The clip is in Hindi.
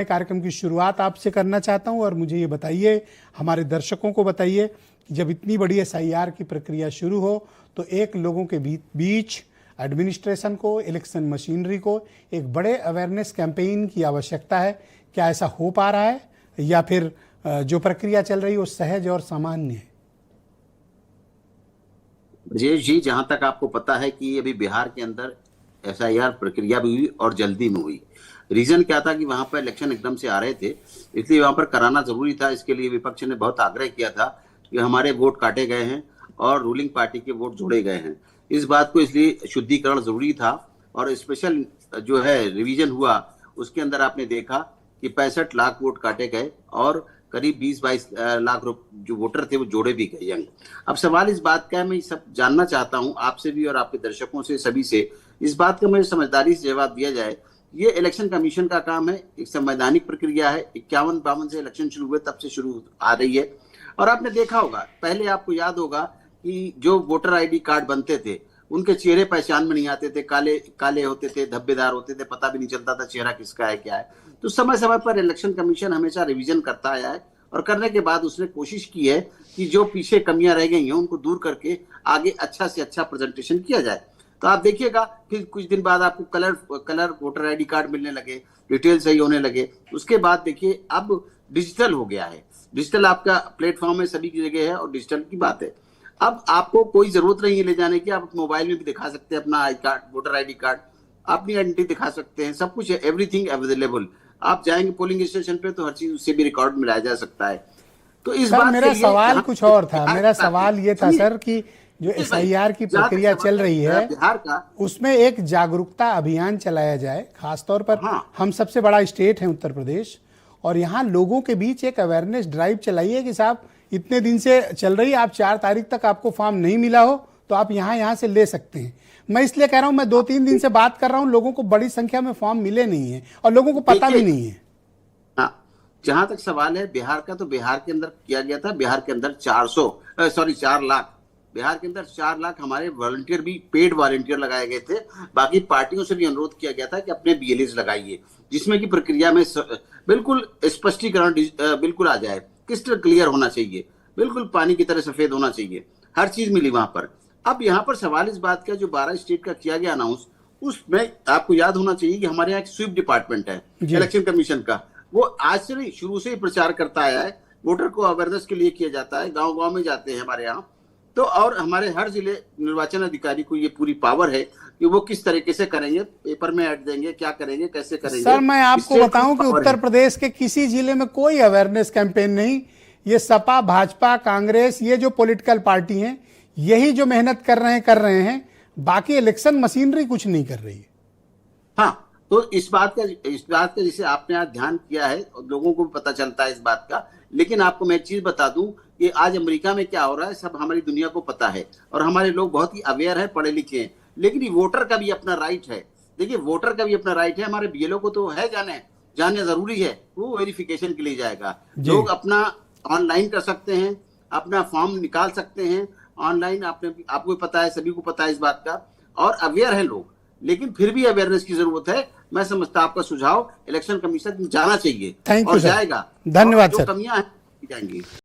कार्यक्रम की शुरुआत आपसे करना चाहता हूं और मुझे ये बताइए, हमारे दर्शकों को बताइए कि जब इतनी बड़ी एसआईआर की प्रक्रिया शुरू हो तो एक लोगों के बीच एडमिनिस्ट्रेशन को, इलेक्शन मशीनरी को एक बड़े अवेयरनेस कैंपेन की आवश्यकता है। क्या ऐसा हो पा रहा है या फिर जो प्रक्रिया चल रही है वो सहज और सामान्य है? ब्रजेश जी, जहां तक आपको पता है कि अभी बिहार के अंदर एसआईआर प्रक्रिया भी हुई और जल्दी में हुई। रीजन क्या था कि वहां पर इलेक्शन एकदम से आ रहे थे, इसलिए वहां पर कराना जरूरी था। इसके लिए विपक्ष ने बहुत आग्रह किया था कि हमारे वोट काटे गए हैं और रूलिंग पार्टी के वोट जोड़े गए हैं। इस बात को इसलिए शुद्धिकरण जरूरी था और स्पेशल जो है रिवीजन हुआ, उसके अंदर आपने देखा कि 65 लाख वोट काटे गए और करीब 20-22 लाख जो वोटर थे वो जोड़े भी गए यंग। अब सवाल इस बात का है, मैं सब जानना चाहता हूं आपसे भी और आपके दर्शकों से, सभी से इस बात का मुझे समझदारी से जवाब दिया जाए। ये इलेक्शन कमीशन का काम है, एक संवैधानिक प्रक्रिया है। 51-52 से इलेक्शन शुरू हुए तब से शुरू आ रही है। और आपने देखा होगा, पहले आपको याद होगा कि जो वोटर आईडी कार्ड बनते थे उनके चेहरे पहचान में नहीं आते थे, काले काले होते थे, धब्बेदार होते थे, पता भी नहीं चलता था चेहरा किसका है क्या है। तो समय समय पर इलेक्शन कमीशन हमेशा रिवीजन करता आया है और करने के बाद उसने कोशिश की है कि जो पीछे कमियां रह गई हैं उनको दूर करके आगे अच्छा से अच्छा प्रेजेंटेशन किया जाए। तो आप देखिएगा फिर कुछ दिन बाद आपको कलर वोटर आईडी कार्ड मिलने लगे, डिटेल सही होने लगे। उसके बाद देखिए अब डिजिटल हो गया है, डिजिटल आपका प्लेटफॉर्म है, सभी की जगह है और डिजिटल की बात है। अब आपको कोई जरूरत नहीं है ले जाने की, आप मोबाइल में भी दिखा सकते हैं अपना I card, voter ID card, अपनी आइडेंटिटी दिखा सकते हैं, सब कुछ है, एवरीथिंग अवेलेबल। आप जाएंगे पोलिंग स्टेशन पे तो हर चीज उससे भी रिकॉर्ड मिलाया जा सकता है। तो इस बात मेरा सवाल कुछ और था। मेरा सवाल ये था सर कि जो एसआईआर की प्रक्रिया चल रही है बिहार का, उसमें एक जागरूकता अभियान चलाया जाए। खासतौर पर हम सबसे बड़ा स्टेट है उत्तर प्रदेश और यहाँ लोगों के बीच एक अवेयरनेस ड्राइव चलाइए कि साहब इतने दिन से चल रही है, आप 4 तारीख तक आपको फॉर्म नहीं मिला हो तो आप यहाँ से ले सकते हैं। मैं इसलिए कह रहा हूं, मैं 2-3 दिन से बात कर रहा हूं, लोगों को बड़ी संख्या में फॉर्म मिले नहीं है और लोगों को पता भी नहीं है। हाँ, जहां तक सवाल है बिहार का, तो बिहार के अंदर किया गया था। बिहार के अंदर 4 लाख, बिहार के अंदर 4 लाख हमारे वॉलंटियर भी, पेड वॉलंटियर लगाए गए थे। बाकी पार्टियों से भी अनुरोध किया गया था कि अपने बीएलएस लगाइए, जिसमें की प्रक्रिया में बिल्कुल स्पष्टीकरण बिल्कुल आ जाए, क्रिस्टल क्लियर होना चाहिए, बिल्कुल पानी की तरह सफेद होना चाहिए, हर चीज मिली वहां पर। अब यहाँ पर सवाल इस बात का, जो 12 स्टेट का किया गया अनाउंस, उसमें आपको याद होना चाहिए कि हमारे यहाँ एक स्वीप डिपार्टमेंट है इलेक्शन कमीशन का, वो आज से नहीं शुरू से ही प्रचार करता आया है। वोटर को अवेयरनेस के लिए किया जाता है, गांव गांव में जाते हैं हमारे यहाँ। तो और हमारे हर जिले निर्वाचन अधिकारी को ये पूरी पावर है कि वो किस तरीके से करेंगे, पेपर में ऐड देंगे, क्या करेंगे, कैसे करेंगे। सर मैं आपको बताऊं कि उत्तर प्रदेश के किसी जिले में कोई अवेयरनेस कैंपेन नहीं। ये सपा, भाजपा, कांग्रेस, ये जो पॉलिटिकल पार्टी हैं यही जो मेहनत कर रहे हैं, बाकी इलेक्शन मशीनरी कुछ नहीं कर रही है। हाँ, तो इस बात का जिसे आपने आज ध्यान किया है और लोगों को भी पता चलता है इस बात का। लेकिन आपको मैं एक चीज बता दूं कि आज अमेरिका में क्या हो रहा है सब हमारी दुनिया को पता है और हमारे लोग बहुत ही अवेयर है, पढ़े लिखे हैं। लेकिन वोटर का भी अपना राइट है। देखिए, वोटर का भी अपना राइट है। हमारे बीएलओ को तो है जाने जरूरी है, वो वेरिफिकेशन के लिए जाएगा। लोग अपना ऑनलाइन कर सकते हैं, अपना फॉर्म निकाल सकते हैं ऑनलाइन। आपको पता है, सभी को पता है इस बात का और अवेयर है लोग। लेकिन फिर भी अवेयरनेस की जरूरत है। मैं समझता आपका सुझाव इलेक्शन कमीशन जाना चाहिए और जाएगा। धन्यवाद सर। कमियां हैं जाएंगी।